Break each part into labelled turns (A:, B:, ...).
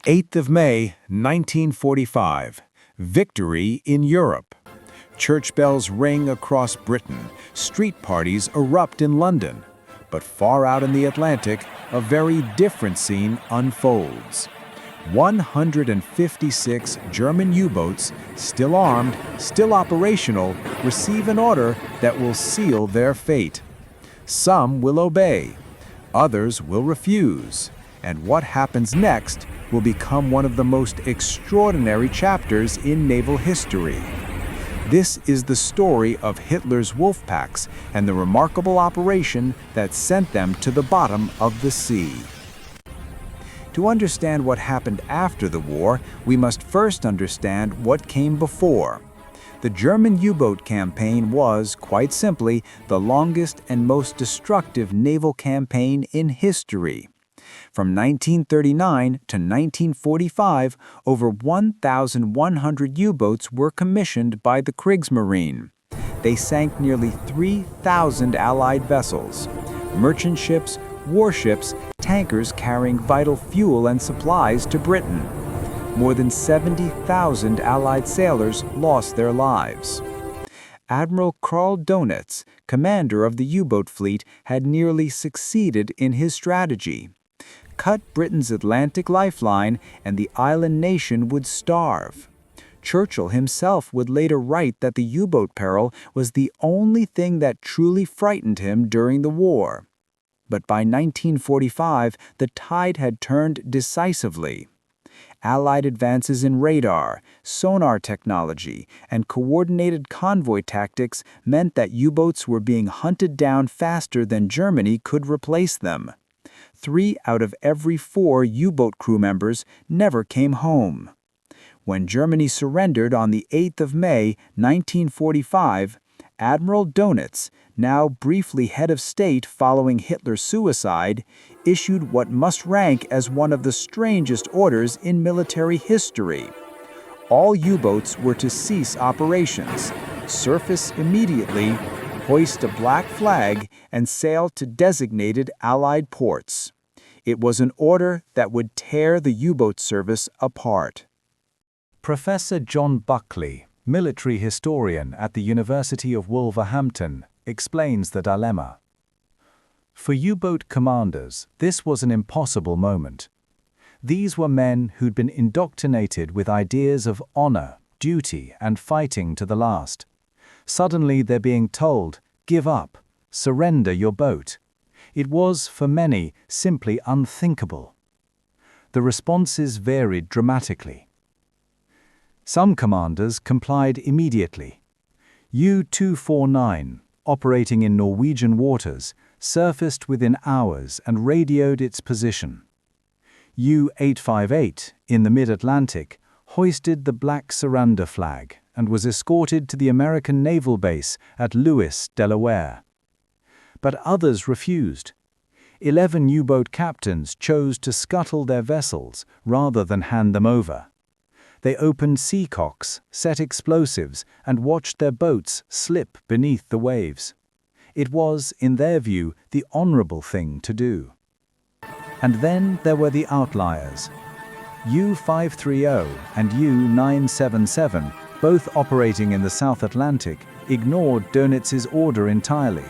A: 8th of May, 1945. Victory in Europe. Church bells ring across Britain. Street parties erupt in London. But far out in the Atlantic, a very different scene unfolds. 156 German U-boats, still armed, still operational, receive an order that will seal their fate. Some will obey, others will refuse, and what happens next will become one of the most extraordinary chapters in naval history. This is the story of Hitler's wolf packs and the remarkable operation that sent them to the bottom of the sea. To understand what happened after the war, we must first understand what came before. The German U-boat campaign was, quite simply, the longest and most destructive naval campaign in history. From 1939 to 1945, over 1,100 U-boats were commissioned by the Kriegsmarine. They sank nearly 3,000 Allied vessels, merchant ships, warships, tankers carrying vital fuel and supplies to Britain. More than 70,000 Allied sailors lost their lives. Admiral Dönitz, commander of the U-boat fleet, had nearly succeeded in his strategy. Cut Britain's Atlantic lifeline and the island nation would starve. Churchill himself would later write that the U-boat peril was the only thing that truly frightened him during the war. But by 1945, the tide had turned decisively. Allied advances in radar, sonar technology, and coordinated convoy tactics meant that U-boats were being hunted down faster than Germany could replace them. 3 out of every 4 U-boat crew members never came home. When Germany surrendered on the 8th of May, 1945, Admiral Dönitz, now briefly head of state following Hitler's suicide, issued what must rank as one of the strangest orders in military history. All U-boats were to cease operations, surface immediately, hoist a black flag, and sail to designated Allied ports. It was an order that would tear the U-boat service apart. Professor John Buckley, military historian at the University of Wolverhampton, explains the dilemma. For U-boat commanders, this was an impossible moment. These were men who'd been indoctrinated with ideas of honor, duty, and fighting to the last. Suddenly they're being told, give up, surrender your boat. It was, for many, simply unthinkable. The responses varied dramatically. Some commanders complied immediately. U-249, operating in Norwegian waters, surfaced within hours and radioed its position. U-858, in the mid-Atlantic, hoisted the black surrender flag and was escorted to the American naval base at Lewis, Delaware. But others refused. 11 U-boat captains chose to scuttle their vessels rather than hand them over. They opened seacocks, set explosives, and watched their boats slip beneath the waves. It was, in their view, the honorable thing to do. And then there were the outliers. U-530 and U-977, both operating in the South Atlantic, ignored Dönitz's order entirely.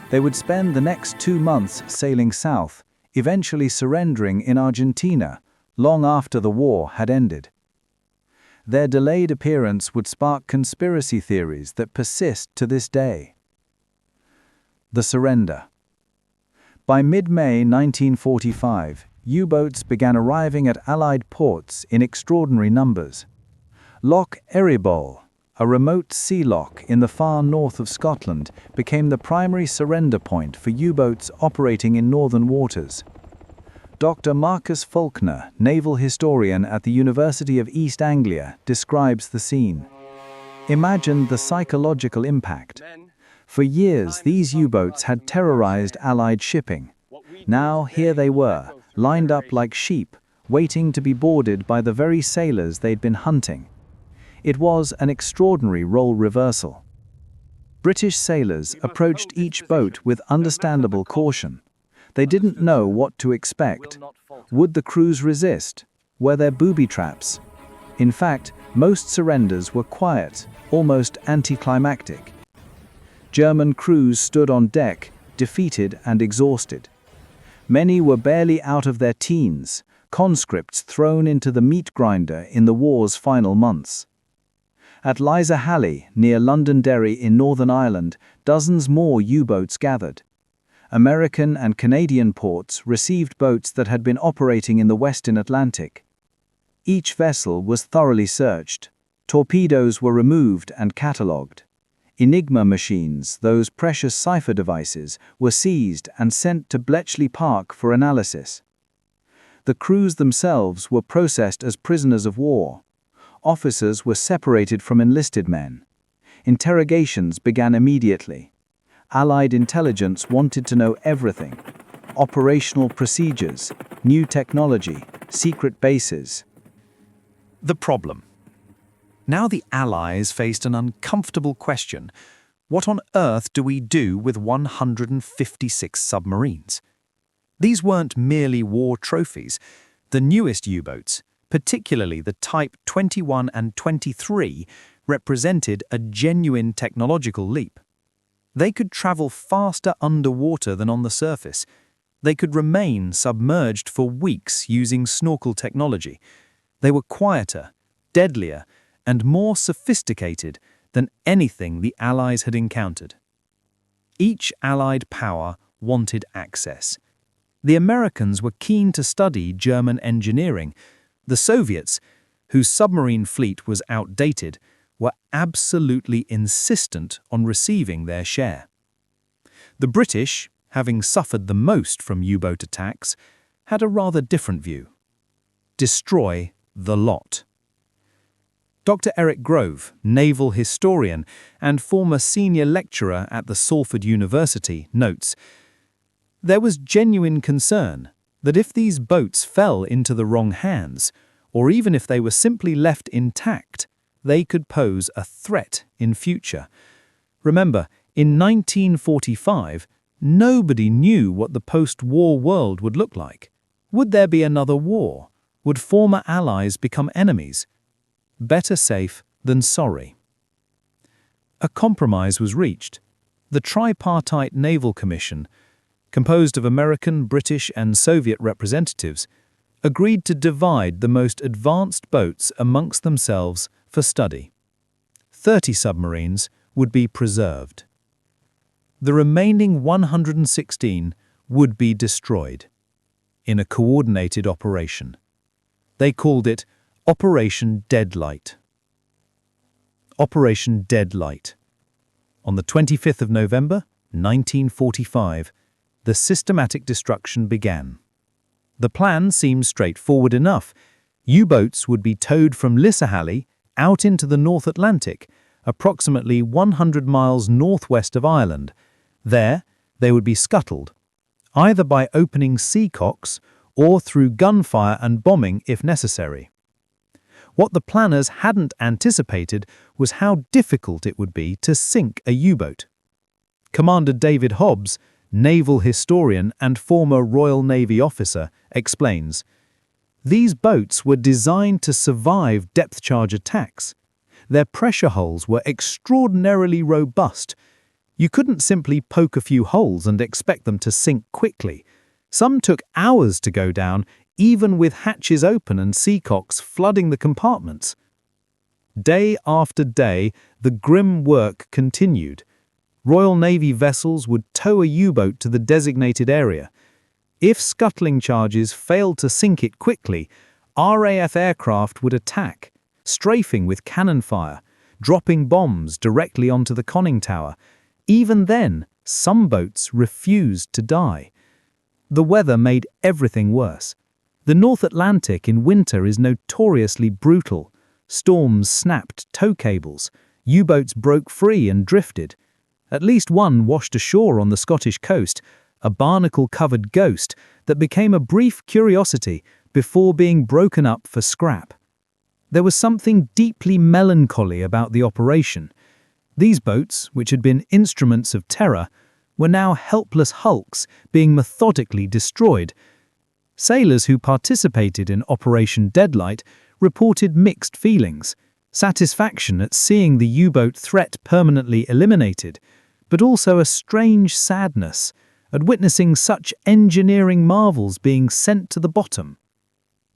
A: They would spend the next 2 months sailing south, eventually surrendering in Argentina, long after the war had ended. Their delayed appearance would spark conspiracy theories that persist to this day. The surrender. By mid-May 1945, U-boats began arriving at Allied ports in extraordinary numbers. Loch Eriboll, a remote sea loch in the far north of Scotland, became the primary surrender point for U-boats operating in northern waters. Dr. Marcus Faulkner, naval historian at the University of East Anglia, describes the scene. Imagine the psychological impact. For years, these U-boats had terrorized Allied shipping. Now, here they were, lined up like sheep, waiting to be boarded by the very sailors they'd been hunting. It was an extraordinary role reversal. British sailors approached each boat with understandable caution. They didn't know what to expect. Would the crews resist?
B: were their booby traps. In fact, most surrenders were quiet, almost anticlimactic. German crews stood on deck, defeated and exhausted. Many were barely out of their teens, conscripts thrown into the meat grinder in the war's final months. At Liza-Halley, near Londonderry in Northern Ireland, dozens more U-boats gathered. American and Canadian ports received boats that had been operating in the Western Atlantic. Each vessel was thoroughly searched. Torpedoes were removed and catalogued. Enigma machines, those precious cipher devices, were seized and sent to Bletchley Park for analysis. The crews themselves were processed as prisoners of war. Officers were separated from enlisted men. Interrogations began immediately. Allied intelligence wanted to know everything: operational procedures, new technology, secret bases.
C: The problem. Now the Allies faced an uncomfortable question. What on earth do we do with 156 submarines? These weren't merely war trophies. The newest U-boats, particularly the Type 21 and 23, represented a genuine technological leap. They could travel faster underwater than on the surface. They could remain submerged for weeks using snorkel technology. They were quieter, deadlier, and more sophisticated than anything the Allies had encountered. Each Allied power wanted access. The Americans were keen to study German engineering. The Soviets, whose submarine fleet was outdated, were absolutely insistent on receiving their share. The British, having suffered the most from U-boat attacks, had a rather different view. Destroy the lot. Dr. Eric Grove, naval historian and former senior lecturer at the Salford University, notes, "There was genuine concern that if these boats fell into the wrong hands, or even if they were simply left intact, they could pose a threat in future." Remember, in 1945, nobody knew what the post-war world would look like. Would there be another war? Would former allies become enemies? Better safe than sorry. A compromise was reached. The Tripartite Naval Commission, composed of American, British, and Soviet representatives, agreed to divide the most advanced boats amongst themselves for study. 30 submarines would be preserved. The remaining 116 would be destroyed in a coordinated operation. They called it Operation Deadlight. Operation Deadlight. On the 25th of November, 1945, the systematic destruction began. The plan seemed straightforward enough. U-boats would be towed from Liza-Halley out into the North Atlantic, approximately 100 miles northwest of Ireland. There, they would be scuttled, either by opening seacocks or through gunfire and bombing if necessary. What the planners hadn't anticipated was how difficult it would be to sink a U-boat. Commander David Hobbs, naval historian and former Royal Navy officer, explains, "These boats were designed to survive depth charge attacks. Their pressure holes were extraordinarily robust. You couldn't simply poke a few holes and expect them to sink quickly. Some took hours to go down, even with hatches open and seacocks flooding the compartments." Day after day, the grim work continued. Royal Navy vessels would tow a U-boat to the designated area. If scuttling charges failed to sink it quickly, RAF aircraft would attack, strafing with cannon fire, dropping bombs directly onto the conning tower. Even then, some boats refused to die. The weather made everything worse. The North Atlantic in winter is notoriously brutal. Storms snapped tow cables. U-boats broke free and drifted. At least one washed ashore on the Scottish coast, a barnacle-covered ghost that became a brief curiosity before being broken up for scrap. There was something deeply melancholy about the operation. These boats, which had been instruments of terror, were now helpless hulks being methodically destroyed.
B: Sailors who participated in Operation Deadlight reported mixed feelings, satisfaction at seeing the U-boat threat permanently eliminated, but also a strange sadness at witnessing such engineering marvels being sent to the bottom.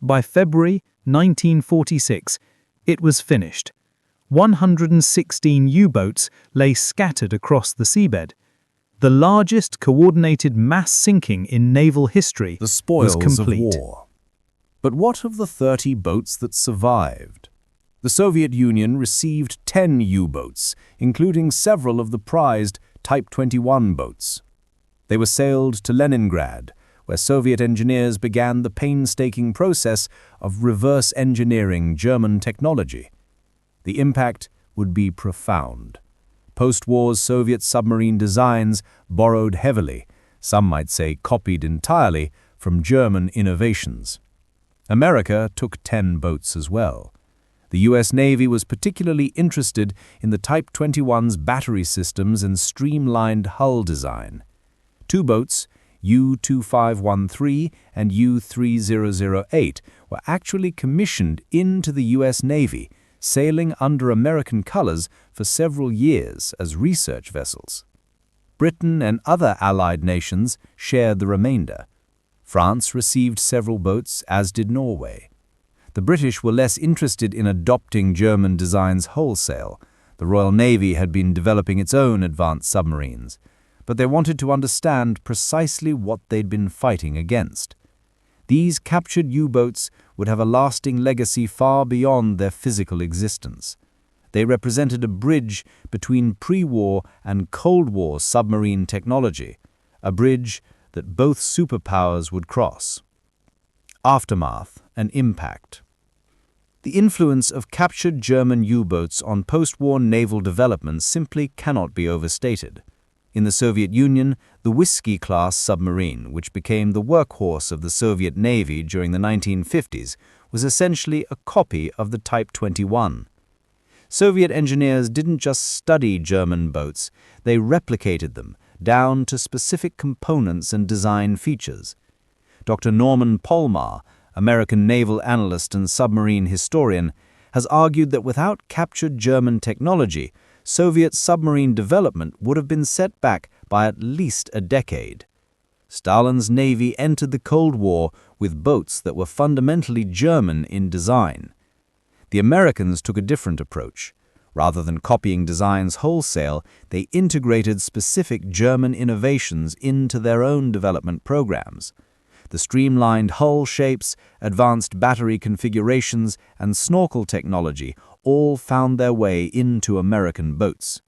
B: By February 1946, it was finished. 116 U-boats lay scattered across the seabed. The largest coordinated mass sinking in naval history
A: The spoils
B: was
A: of
B: complete.
A: war. But what of the 30 boats that survived? The Soviet Union received 10 U-boats, including several of the prized Type 21 boats. They were sailed to Leningrad, where Soviet engineers began the painstaking process of reverse engineering German technology. The impact would be profound. Post-war's Soviet submarine designs borrowed heavily, some might say copied entirely, from German innovations. America took 10 boats as well. The U.S. Navy was particularly interested in the Type 21's battery systems and streamlined hull design. 2 boats, U-2513 and U-3008, were actually commissioned into the U.S. Navy, sailing under American colors for several years as research vessels. Britain and other Allied nations shared the remainder. France received several boats, as did Norway. The British were less interested in adopting German designs wholesale. The Royal Navy had been developing its own advanced submarines, but they wanted to understand precisely what they'd been fighting against. These captured U-boats would have a lasting legacy far beyond their physical existence. They represented a bridge between pre-war and Cold War submarine technology, a bridge that both superpowers would cross. Aftermath and impact. The influence of captured German U-boats on post-war naval development simply cannot be overstated. In the Soviet Union, the Whiskey-class submarine, which became the workhorse of the Soviet Navy during the 1950s, was essentially a copy of the Type 21. Soviet engineers didn't just study German boats, they replicated them down to specific components and design features. Dr. Norman Polmar, American naval analyst and submarine historian, has argued that without captured German technology, Soviet submarine development would have been set back by at least a decade. Stalin's Navy entered the Cold War with boats that were fundamentally German in design. The Americans took a different approach. Rather than copying designs wholesale, they integrated specific German innovations into their own development programs. The streamlined hull shapes, advanced battery configurations, and snorkel technology all found their way into American boats.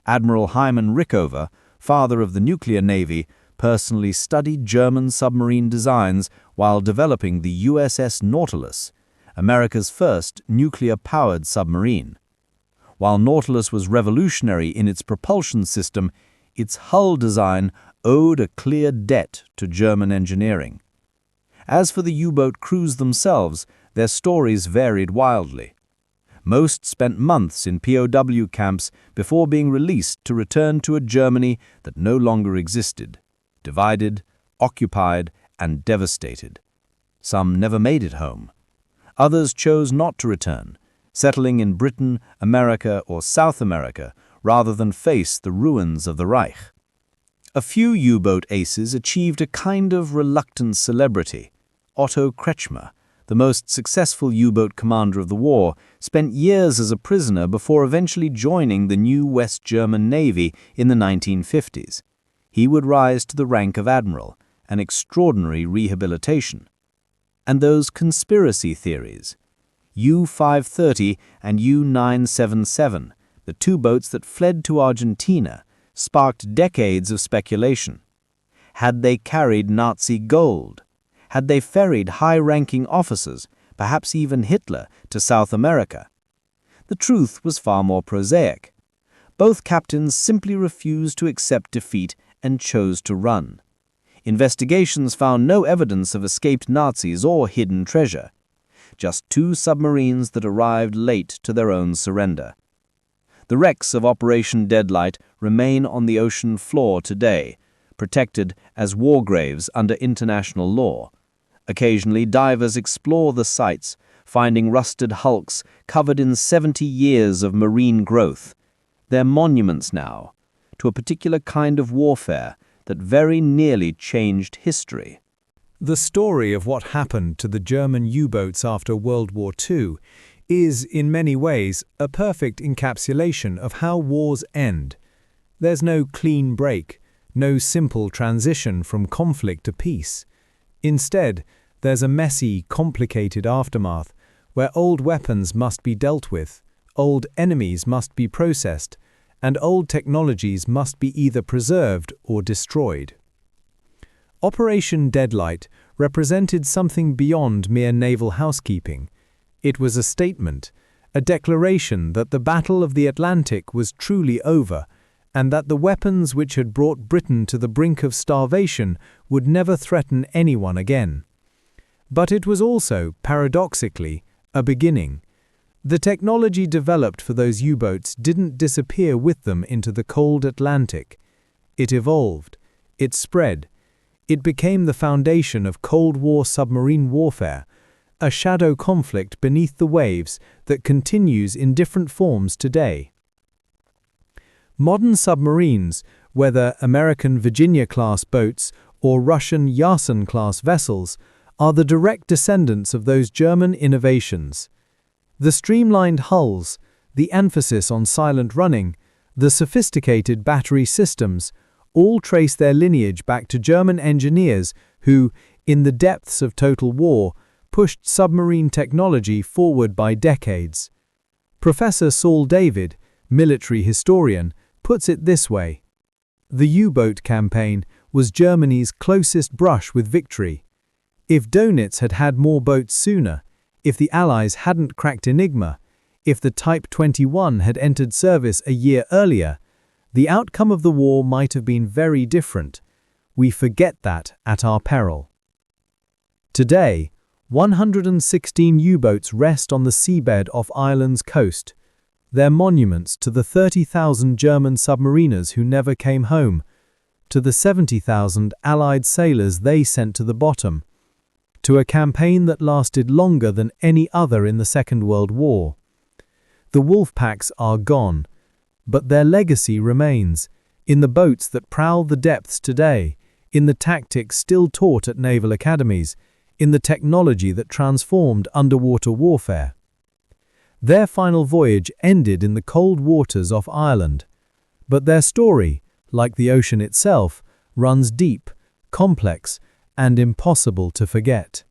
A: Admiral Hyman Rickover, father of the nuclear navy, personally studied German submarine designs while developing the USS Nautilus, America's first nuclear-powered submarine. While Nautilus was revolutionary in its propulsion system, its hull design owed a clear debt to German engineering. As for the U-boat crews themselves, their stories varied wildly. Most spent months in POW camps before being released to return to a Germany that no longer existed, divided, occupied, and devastated. Some never made it home. Others chose not to return, settling in Britain, America, or South America rather than face the ruins of the Reich. A few U-boat aces achieved a kind of reluctant celebrity. Otto Kretschmer, the most successful U-boat commander of the war, spent years as a prisoner before eventually joining the new West German Navy in the 1950s. He would rise to the rank of Admiral, an extraordinary rehabilitation. And those conspiracy theories. U-530 and U-977, the 2 boats that fled to Argentina, sparked decades of speculation. Had they carried Nazi gold? Had they ferried high-ranking officers, perhaps even Hitler, to South America? The truth was far more prosaic. Both captains simply refused to accept defeat and chose to run. Investigations found no evidence of escaped Nazis or hidden treasure. Just 2 submarines that arrived late to their own surrender. The wrecks of Operation Deadlight remain on the ocean floor today, protected as war graves under international law.
D: Occasionally, divers explore the sites, finding rusted hulks covered in 70 years of marine growth. They're monuments now to a particular kind of warfare that very nearly changed history.
E: The story of what happened to the German U-boats after World War II is, in many ways, a perfect encapsulation of how wars end. There's no clean break, no simple transition from conflict to peace. Instead, there's a messy, complicated aftermath where old weapons must be dealt with, old enemies must be processed, and old technologies must be either preserved or destroyed. Operation Deadlight represented something beyond mere naval housekeeping. It was a statement, a declaration that the Battle of the Atlantic was truly over, and that the weapons which had brought Britain to the brink of starvation would never threaten anyone again. But it was also, paradoxically, a beginning. The technology developed for those U-boats didn't disappear with them into the cold Atlantic. It evolved. It spread. It became the foundation of Cold War submarine warfare, a shadow conflict beneath the waves that continues in different forms today. Modern submarines, whether American Virginia-class boats or Russian Yasen-class vessels, are the direct descendants of those German innovations. The streamlined hulls, the emphasis on silent running, the sophisticated battery systems, all trace their lineage back to German engineers who, in the depths of total war, pushed submarine technology forward by decades. Professor Saul David, military historian, puts it this way: the U-boat campaign was Germany's closest brush with victory. If Dönitz had had more boats sooner, if the Allies hadn't cracked Enigma, if the Type 21 had entered service a year earlier, the outcome of the war might have been very different. We forget that at our peril. Today, 116 U-boats rest on the seabed off Ireland's coast. They're monuments to the 30,000 German submariners who never came home, to the 70,000 Allied sailors they sent to the bottom, to a campaign that lasted longer than any other in the Second World War. The wolf packs are gone, but their legacy remains, in the boats that prowl the depths today, in the tactics still taught at naval academies, in the technology that transformed underwater warfare. Their final voyage ended in the cold waters off Ireland, but their story, like the ocean itself, runs deep, complex, and impossible to forget.